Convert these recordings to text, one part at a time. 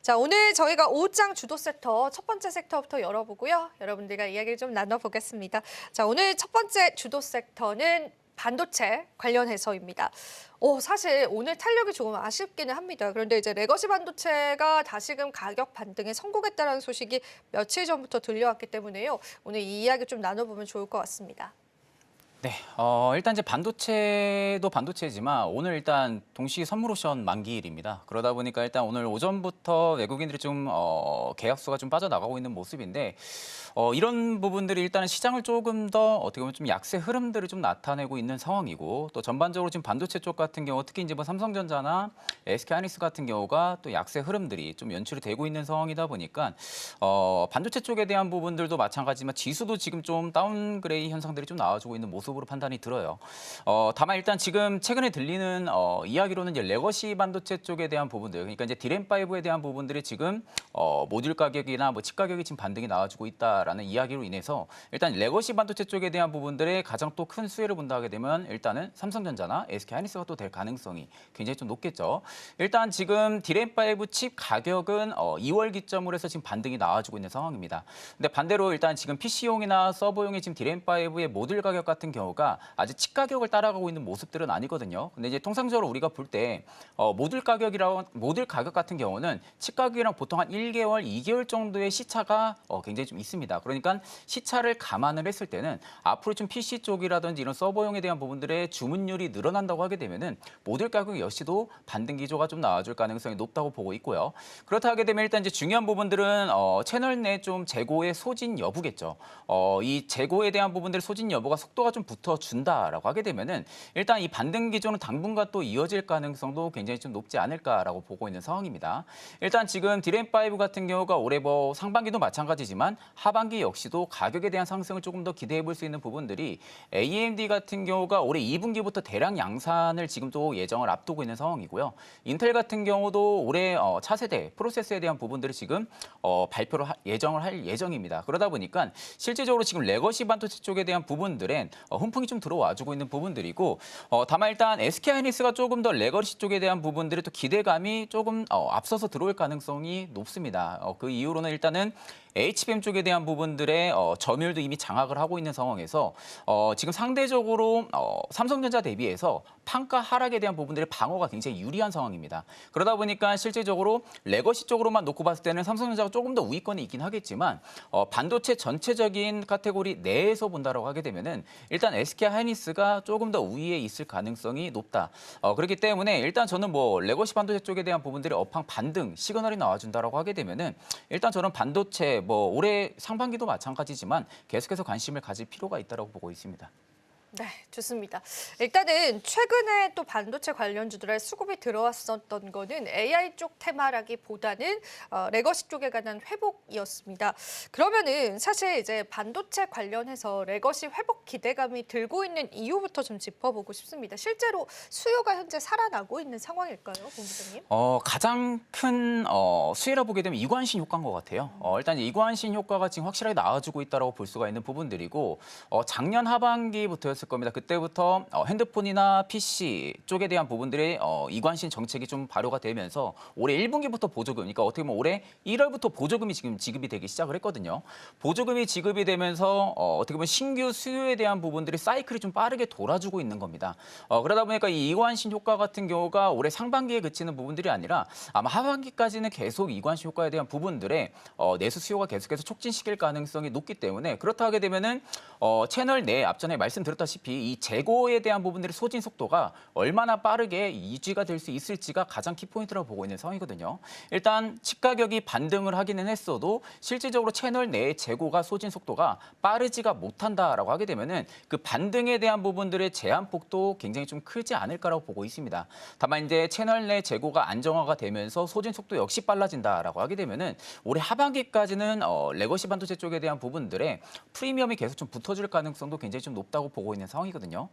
자, 오늘 저희가 오후장 주도 섹터 첫 번째 섹터부터 열어보고요. 여러분들과 이야기를 좀 나눠보겠습니다. 자, 오늘 첫 번째 주도 섹터는 반도체 관련해서입니다. 사실 오늘 탄력이 조금 아쉽기는 합니다. 그런데 이제 레거시 반도체가 다시금 가격 반등에 성공했다는 소식이 며칠 전부터 들려왔기 때문에요. 오늘 이 이야기 좀 나눠보면 좋을 것 같습니다. 네, 일단 이제 반도체도 반도체지만 오늘 일단 동시 선물 옵션 만기일입니다. 그러다 보니까 일단 오늘 오전부터 외국인들이 좀 계약수가 좀 빠져나가고 있는 모습인데 이런 부분들이 일단은 시장을 조금 더 어떻게 보면 좀 약세 흐름들을 좀 나타내고 있는 상황이고 또 전반적으로 지금 반도체 쪽 같은 경우 특히 이제 뭐 삼성전자나 SK하이닉스 같은 경우가 또 약세 흐름들이 좀 연출이 되고 있는 상황이다 보니까 반도체 쪽에 대한 부분들도 마찬가지지만 지수도 지금 좀 다운그레이드 현상들이 좀 나와주고 있는 모습으로 판단이 들어요. 다만 일단 지금 최근에 들리는 이야기로는 이제 레거시 반도체 쪽에 대한 부분들, 그러니까 이제 디램5에 대한 부분들이 지금 모듈 가격이나 뭐 칩 가격이 지금 반등이 나와주고 있다라는 이야기로 인해서 일단 레거시 반도체 쪽에 대한 부분들의 가장 또 큰 수혜를 본다 하게 되면 일단은 삼성전자나 SK하이닉스가 또 될 가능성이 굉장히 좀 높겠죠. 일단 지금 디램5 칩 가격은 2월 기점으로 해서 지금 반등이 나와주고 있는 상황입니다. 근데 반대로 일단 지금 PC용이나 서버용의 지금 디램5의 모듈 가격 같은 경우가 아직 칩 가격을 따라가고 있는 모습들은 아니거든요. 근데 이제 통상적으로 우리가 볼 때 모듈 가격 같은 경우는 칩 가격이랑 보통 한 1개월, 2개월 정도의 시차가 굉장히 좀 있습니다. 그러니까 시차를 감안을 했을 때는 앞으로 좀 PC 쪽이라든지 이런 서버용에 대한 부분들의 주문율이 늘어난다고 하게 되면은 모듈 가격 역시도 반등 기조가 좀 나와줄 가능성이 높다고 보고 있고요. 그렇다 하게 되면 일단 이제 중요한 부분들은 채널 내 좀 재고의 소진 여부겠죠. 이 재고에 대한 부분들의 소진 여부가 속도가 좀 붙어준다라고 하게 되면은 일단 이 반등 기조는 당분간 또 이어질 가능성도 굉장히 좀 높지 않을까라고 보고 있는 상황입니다. 일단 지금 디램5 같은 경우가 올해 뭐 상반기도 마찬가지지만 하반기 역시도 가격에 대한 상승을 조금 더 기대해 볼 수 있는 부분들이 AMD 같은 경우가 올해 2분기부터 대량 양산을 지금도 예정을 앞두고 있는 상황이고요. 인텔 같은 경우도 올해 차세대 프로세스에 대한 부분들을 지금 발표를 예정을 할 예정입니다. 그러다 보니까 실질적으로 지금 레거시 반도체 쪽에 대한 부분들엔 훈풍이 좀 들어와주고 있는 부분들이고 다만 일단 SK하이닉스가 조금 더 레거시 쪽에 대한 부분들의 또 기대감이 조금 앞서서 들어올 가능성이 높습니다. 그 이후로는 일단은 HBM 쪽에 대한 부분들의 점유율도 이미 장악을 하고 있는 상황에서 지금 상대적으로 삼성전자 대비해서 판가 하락에 대한 부분들의 방어가 굉장히 유리한 상황입니다. 그러다 보니까 실질적으로 레거시 쪽으로만 놓고 봤을 때는 삼성전자가 조금 더 우위권에 있긴 하겠지만 반도체 전체적인 카테고리 내에서 본다라고 하게 되면은 일단 SK하이닉스가 조금 더 우위에 있을 가능성이 높다. 그렇기 때문에 일단 저는 뭐 레거시 반도체 쪽에 대한 부분들이 업황 반등 시그널이 나와준다라고 하게 되면은 일단 저는 반도체 뭐 올해 상반기도 마찬가지지만 계속해서 관심을 가질 필요가 있다고 보고 있습니다. 네, 좋습니다. 일단은 최근에 또 반도체 관련주들의 수급이 들어왔었던 거는 AI 쪽 테마라기보다는 레거시 쪽에 관한 회복이었습니다. 그러면은 사실 이제 반도체 관련해서 레거시 회복 기대감이 들고 있는 이유부터 좀 짚어보고 싶습니다. 실제로 수요가 현재 살아나고 있는 상황일까요, 본부장님? 가장 큰 수혜라 보게 되면 이관신 효과인 것 같아요. 일단 이관신 효과가 지금 확실하게 나와주고 있다고 볼 수가 있는 부분들이고 작년 하반기부터였을 겁니다. 그때부터 핸드폰이나 PC 쪽에 대한 부분들의 이관신 정책이 좀 발효가 되면서 올해 1분기부터 보조금, 그러니까 어떻게 보면 올해 1월부터 보조금이 지금 지급이 되기 시작을 했거든요. 보조금이 지급이 되면서 어떻게 보면 신규 수요에 대한 부분들이 사이클이 좀 빠르게 돌아주고 있는 겁니다. 그러다 보니까 이 이관신 효과 같은 경우가 올해 상반기에 그치는 부분들이 아니라 아마 하반기까지는 계속 이관신 효과에 대한 부분들의 내수 수요가 계속해서 촉진시킬 가능성이 높기 때문에 그렇다 하게 되면은 채널 내 앞전에 말씀드렸다시피 이 재고에 대한 부분들의 소진 속도가 얼마나 빠르게 유지가 될 수 있을지가 가장 키포인트라고 보고 있는 상황이거든요. 일단 칩 가격이 반등을 하기는 했어도 실질적으로 채널 내의 재고가 소진 속도가 빠르지가 못한다라고 하게 되면은 그 반등에 대한 부분들의 제한폭도 굉장히 좀 크지 않을까라고 보고 있습니다. 다만 이제 채널 내 재고가 안정화가 되면서 소진 속도 역시 빨라진다라고 하게 되면은 올해 하반기까지는 레거시 반도체 쪽에 대한 부분들의 프리미엄이 계속 좀 붙어줄 가능성도 굉장히 좀 높다고 보고 있는 있는 상황이거든요.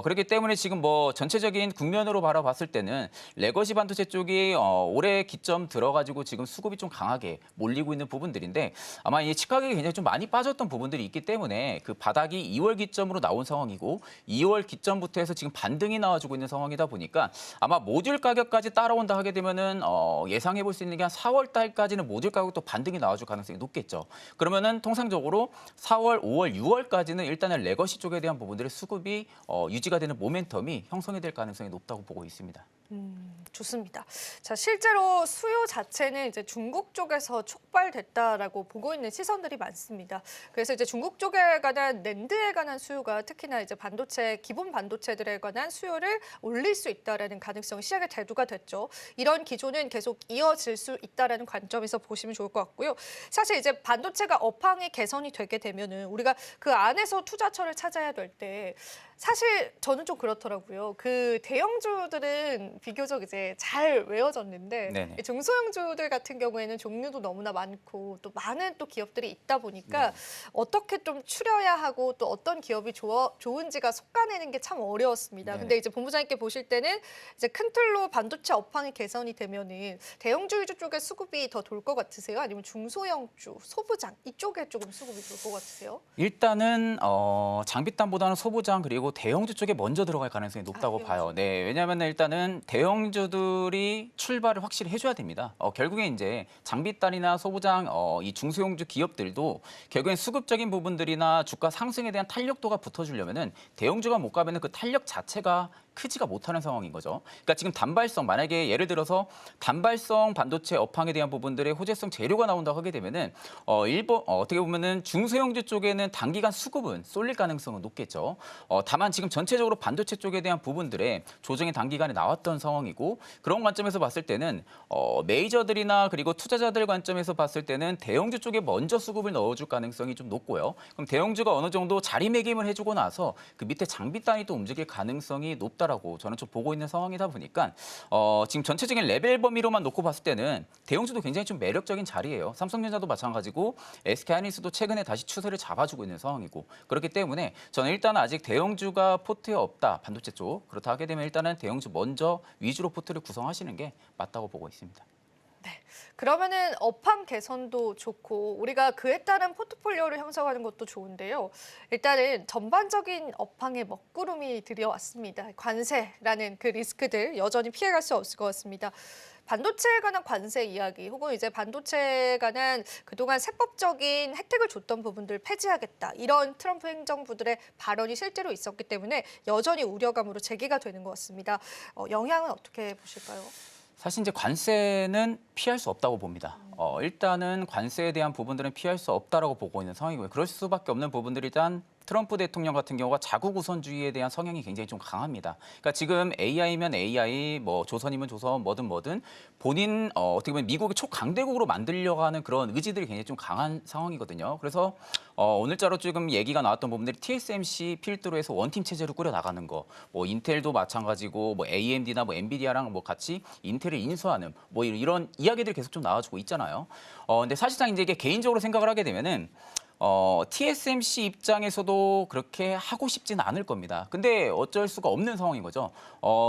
그렇기 때문에 지금 뭐 전체적인 국면으로 바라봤을 때는 레거시 반도체 쪽이 올해 기점 들어가지고 지금 수급이 좀 강하게 몰리고 있는 부분들인데 아마 이 치가격이 굉장히 좀 많이 빠졌던 부분들이 있기 때문에 그 바닥이 2월 기점으로 나온 상황이고 2월 기점부터 해서 지금 반등이 나와주고 있는 상황이다 보니까 아마 모듈 가격까지 따라온다 하게 되면은 예상해 볼 수 있는 게 한 4월 달까지는 모듈 가격도 반등이 나와줄 가능성이 높겠죠. 그러면은 통상적으로 4월, 5월, 6월까지는 일단은 레거시 쪽에 대한 부분들의 수급이 유지가 되는 모멘텀이 형성이 될 가능성이 높다고 보고 있습니다. 좋습니다. 자, 실제로 수요 자체는 이제 중국 쪽에서 촉발됐다라고 보고 있는 시선들이 많습니다. 그래서 이제 중국 쪽에 관한 낸드에 관한 수요가 특히나 이제 반도체, 기본 반도체들에 관한 수요를 올릴 수 있다라는 가능성이 시장에 대두가 됐죠. 이런 기조는 계속 이어질 수 있다라는 관점에서 보시면 좋을 것 같고요. 사실 이제 반도체가 업황이 개선이 되게 되면은 우리가 그 안에서 투자처를 찾아야 될 때 사실 저는 좀 그렇더라고요. 그 대형주들은 비교적 이제 잘 외워졌는데 네네. 이 중소형주들 같은 경우에는 종류도 너무나 많고 또 많은 또 기업들이 있다 보니까 어떻게 좀 추려야 하고 또 어떤 기업이 좋은지가 속아내는 게 참 어려웠습니다. 네네. 근데 이제 본부장님께 보실 때는 이제 큰 틀로 반도체 업황이 개선이 되면은 대형주 위주 쪽에 수급이 더 돌 것 같으세요? 아니면 중소형주, 소부장 이쪽에 조금 수급이 돌 것 같으세요? 일단은 장비단보다는 소부장 그리고 대형주 쪽에 먼저 들어갈 가능성이 높다고 대형주. 봐요. 네, 왜냐하면 일단은 대형주들이 출발을 확실히 해줘야 됩니다. 결국에 이제 장비단이나 소부장, 이 중소형주 기업들도 결국엔 수급적인 부분들이나 주가 상승에 대한 탄력도가 붙어주려면은 대형주가 못 가면은 그 탄력 자체가 크지가 못하는 상황인 거죠. 그러니까 지금 단발성 만약에 예를 들어서 단발성 반도체 업황에 대한 부분들의 호재성 재료가 나온다고 하게 되면은 어떻게 보면은 중소형주 쪽에는 단기간 수급은 쏠릴 가능성은 높겠죠. 다만 지금 전체적으로 반도체 쪽에 대한 부분들의 조정이 단기간에 나왔던 상황이고 그런 관점에서 봤을 때는 메이저들이나 그리고 투자자들 관점에서 봤을 때는 대형주 쪽에 먼저 수급을 넣어줄 가능성이 좀 높고요. 그럼 대형주가 어느 정도 자리매김을 해주고 나서 그 밑에 장비단이 또 움직일 가능성이 높다라고 저는 좀 보고 있는 상황이다 보니까 지금 전체적인 레벨 범위로만 놓고 봤을 때는 대형주도 굉장히 좀 매력적인 자리예요. 삼성전자도 마찬가지고 SK하이닉스도 최근에 다시 추세를 잡아주고 있는 상황이고 그렇기 때문에 저는 일단 아직 대형주가 포트에 없다 반도체 쪽 그렇다 하게 되면 일단은 대형주 먼저 위주로 포트를 구성하시는 게 맞다고 보고 있습니다. 그러면은 업황 개선도 좋고 우리가 그에 따른 포트폴리오를 형성하는 것도 좋은데요. 일단은 전반적인 업황에 먹구름이 들여왔습니다. 관세라는 그 리스크들 여전히 피해갈 수 없을 것 같습니다. 반도체에 관한 관세 이야기 혹은 이제 반도체에 관한 그동안 세법적인 혜택을 줬던 부분들 폐지하겠다. 이런 트럼프 행정부들의 발언이 실제로 있었기 때문에 여전히 우려감으로 제기가 되는 것 같습니다. 영향은 어떻게 보실까요? 사실 이제 관세는 피할 수 없다고 봅니다. 일단은 관세에 대한 부분들은 피할 수 없다라고 보고 있는 상황이고요. 그럴 수밖에 없는 부분들이 일단 트럼프 대통령 같은 경우가 자국 우선주의에 대한 성향이 굉장히 좀 강합니다. 그러니까 지금 AI면 AI, 뭐 조선이면 조선, 뭐든 본인 어떻게 보면 미국의 초강대국으로 만들려고 하는 그런 의지들이 굉장히 좀 강한 상황이거든요. 그래서 오늘자로 지금 얘기가 나왔던 부분들이 TSMC 필두로 해서 원팀 체제로 꾸려 나가는 거, 뭐 인텔도 마찬가지고 뭐 AMD나 뭐 엔비디아랑 뭐 같이 인텔을 인수하는 뭐 이런 이야기들이 계속 좀 나와주고 있잖아요. 근데 사실상 이제 이게 개인적으로 생각을 하게 되면은. TSMC 입장에서도 그렇게 하고 싶지는 않을 겁니다. 근데 어쩔 수가 없는 상황인 거죠.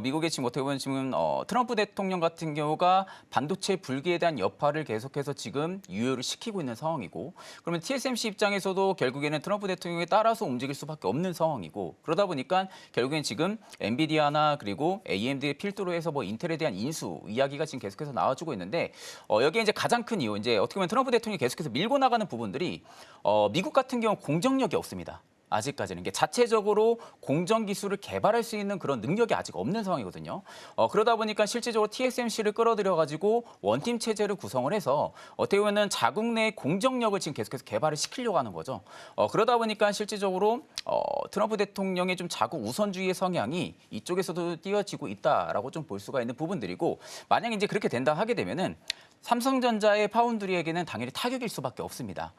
미국의 지금 어떻게 보면 지금 트럼프 대통령 같은 경우가 반도체 불기에 대한 여파를 계속해서 지금 유효를 시키고 있는 상황이고 그러면 TSMC 입장에서도 결국에는 트럼프 대통령에 따라서 움직일 수밖에 없는 상황이고 그러다 보니까 결국엔 지금 엔비디아나 그리고 AMD의 필두로 해서 뭐 인텔에 대한 인수 이야기가 지금 계속해서 나와주고 있는데 여기에 이제 가장 큰 이유 이제 어떻게 보면 트럼프 대통령이 계속해서 밀고 나가는 부분들이 미국 같은 경우 공정력이 없습니다. 아직까지는 이게 자체적으로 공정 기술을 개발할 수 있는 그런 능력이 아직 없는 상황이거든요. 그러다 보니까 실질적으로 TSMC를 끌어들여 가지고 원팀 체제를 구성을 해서 어떻게 보면은 자국 내 공정력을 지금 계속해서 개발을 시키려고 하는 거죠. 그러다 보니까 실질적으로 트럼프 대통령의 좀 자국 우선주의의 성향이 이쪽에서도 띄어지고 있다라고 좀 볼 수가 있는 부분들이고 만약 이제 그렇게 된다 하게 되면은 삼성전자의 파운드리에게는 당연히 타격일 수밖에 없습니다.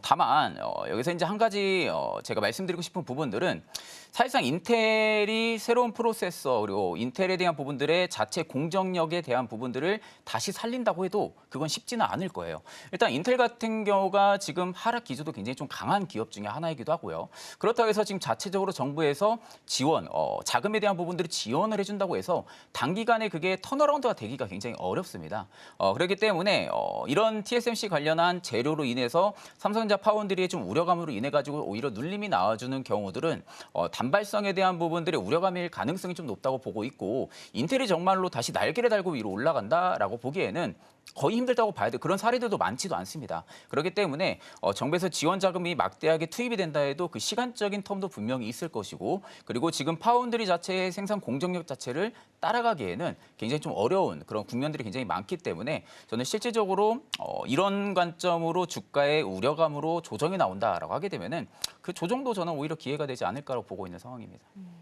다만 여기서 이제 한 가지 제가 말씀드리고 싶은 부분들은 사실상 인텔이 새로운 프로세서 그리고 인텔에 대한 부분들의 자체 공정력에 대한 부분들을 다시 살린다고 해도 그건 쉽지는 않을 거예요. 일단 인텔 같은 경우가 지금 하락 기조도 굉장히 좀 강한 기업 중에 하나이기도 하고요. 그렇다고 해서 지금 자체적으로 정부에서 지원, 자금에 대한 부분들을 지원을 해준다고 해서 단기간에 그게 턴어라운드가 되기가 굉장히 어렵습니다. 그렇기 때문에 이런 TSMC 관련한 재료로 인해서 삼성전자 파운드리의 좀 우려감으로 인해 가지고 오히려 눌림이 나와주는 경우들은 단발성에 대한 부분들의 우려감일 가능성이 좀 높다고 보고 있고 인텔이 정말로 다시 날개를 달고 위로 올라간다라고 보기에는 거의 힘들다고 봐야 돼. 그런 사례들도 많지도 않습니다. 그렇기 때문에 정부에서 지원 자금이 막대하게 투입이 된다 해도 그 시간적인 텀도 분명히 있을 것이고 그리고 지금 파운드리 자체의 생산 공정력 자체를 따라가기에는 굉장히 좀 어려운 그런 국면들이 굉장히 많기 때문에 저는 실질적으로 이런 관점으로 주가의 우려감으로 조정이 나온다라고 하게 되면은 그 조정도 저는 오히려 기회가 되지 않을까라고 보고 있는 상황입니다.